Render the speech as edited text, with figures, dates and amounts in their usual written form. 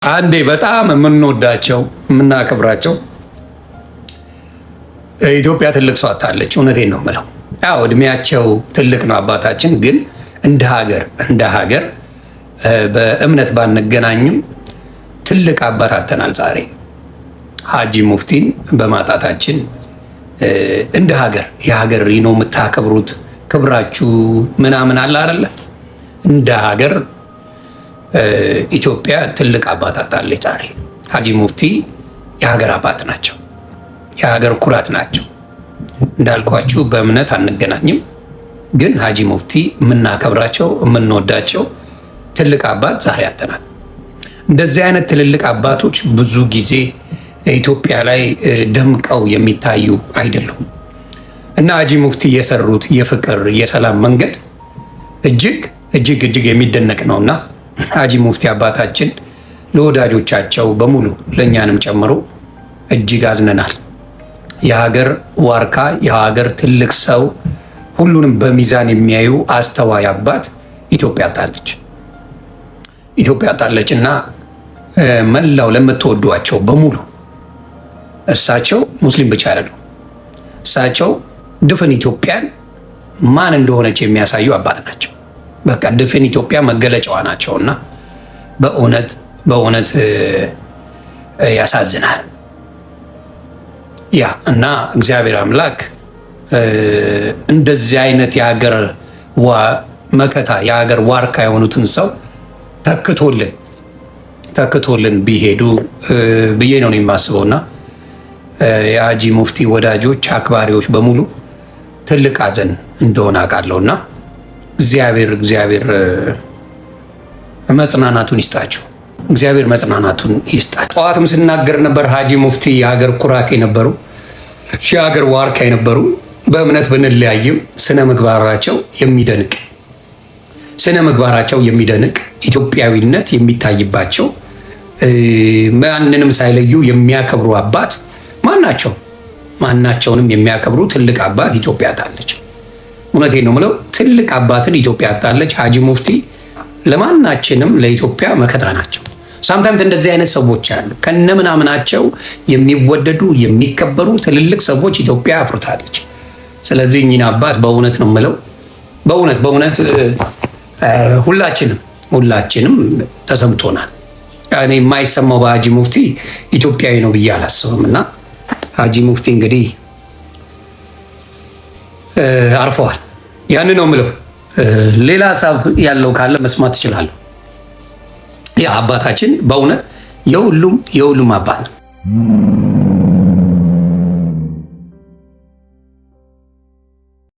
አንዴ በጣም የምንወዳቸው የምናከብራቸው ኢትዮጵያ ትልቅ ሰው አታለች። እውነቴን ነው የምለው። ያው እድሜያቸው ትልቅ ነው አባታችን፣ ግን እንደ ሀገር በእምነት ባንገናኝም ትልቅ አባት አተናል። ዛሬ ሀጂ ሙፍቲን በማጣታችን እንደ ሀገር የሀገር ነው የምታከብሩት ክብራችሁ ምናምን አለ አይደለ? እንደ ሀገር ኢትዮጵያ ትልቅ አባት አጣለች ዛሬ። ሀጂ ሙፍቲ የሀገር አባት ናቸው፣ የሀገር ኩራት ናቸው። እንዳልኳችሁ በእምነት አንገናኝም፣ ግን ሀጂ ሙፍቲ የምናከብራቸው የምንወዳቸው ትልቅ አባት ዛሬ አጥተናል። እንደዚህ አይነት ትልልቅ አባቶች ብዙ ጊዜ ኢትዮጵያ ላይ ደምቀው የሚታዩ አይደሉም እና ሀጂ ሙፍቲ የሰሩት የፍቅር የሰላም መንገድ እጅግ የሚደነቅ ነውና ሀጂ ሙፍቲ አባታችን ለወዳጆቻቸው በሙሉ ለእኛንም ጨምሮ እጅግ አዝነናል። የሀገር ዋርካ፣ የሀገር ትልቅ ሰው፣ ሁሉንም በሚዛን የሚያዩ አስተዋይ አባት ኢትዮጵያ አጣለች እና መላው ለምትወዷቸው በሙሉ እርሳቸው ሙስሊም ብቻ አይደሉም፣ እርሳቸው ድፍን ኢትዮጵያን ማን እንደሆነች የሚያሳዩ አባት ናቸው። በቃ ድፍን ኢትዮጵያ መገለጫዋ ናቸው እና በእውነት ያሳዝናል። ያ እና እግዚአብሔር አምላክ እንደዚህ አይነት የሀገር መከታ የሀገር ዋርካ የሆኑትን ሰው ተክቶልን ቢሄዱ ብዬ ነው የማስበው እና የሀጂ ሙፍቲ ወዳጆች አክባሪዎች በሙሉ ትልቅ ሐዘን እንደሆነ አውቃለሁ እና እግዚአብሔር መጽናናቱን ይስጣቸው። እግዚአብሔር መጽናናቱን ይስጣቸው። ጠዋትም ስናገር ነበር። ሀጂ ሙፍቲ የሀገር ኩራት የነበሩ የሀገር ዋርካ የነበሩ፣ በእምነት ብንለያይም ስነ ምግባራቸው የሚደንቅ ኢትዮጵያዊነት የሚታይባቸው ማንንም ሳይለዩ የሚያከብሩ አባት ማናቸውንም የሚያከብሩ ትልቅ አባት ኢትዮጵያ አጣለች። እውነቴን ነው የምለው፣ ትልቅ አባትን ኢትዮጵያ አጣለች። ሀጂ ሙፍቲ ለማናችንም ለኢትዮጵያ መከታ ናቸው። ሳምታይምስ እንደዚህ አይነት ሰዎች አሉ፣ ከነምናምናቸው የሚወደዱ የሚከበሩ ትልልቅ ሰዎች ኢትዮጵያ አፍርታለች። ስለዚህ እኚህን አባት በእውነት ነው የምለው፣ በእውነት ሁላችንም ተሰምቶናል። እኔ የማይሰማው በሀጂ ሙፍቲ ኢትዮጵያዊ ነው ብዬ አላስብም እና ሀጂ ሙፍቲ እንግዲህ አርፈዋል። ያን ነው የምለው። ሌላ ሀሳብ ያለው ካለ መስማት ትችላለሁ። ያ አባታችን በእውነት የሁሉም አባት ነው።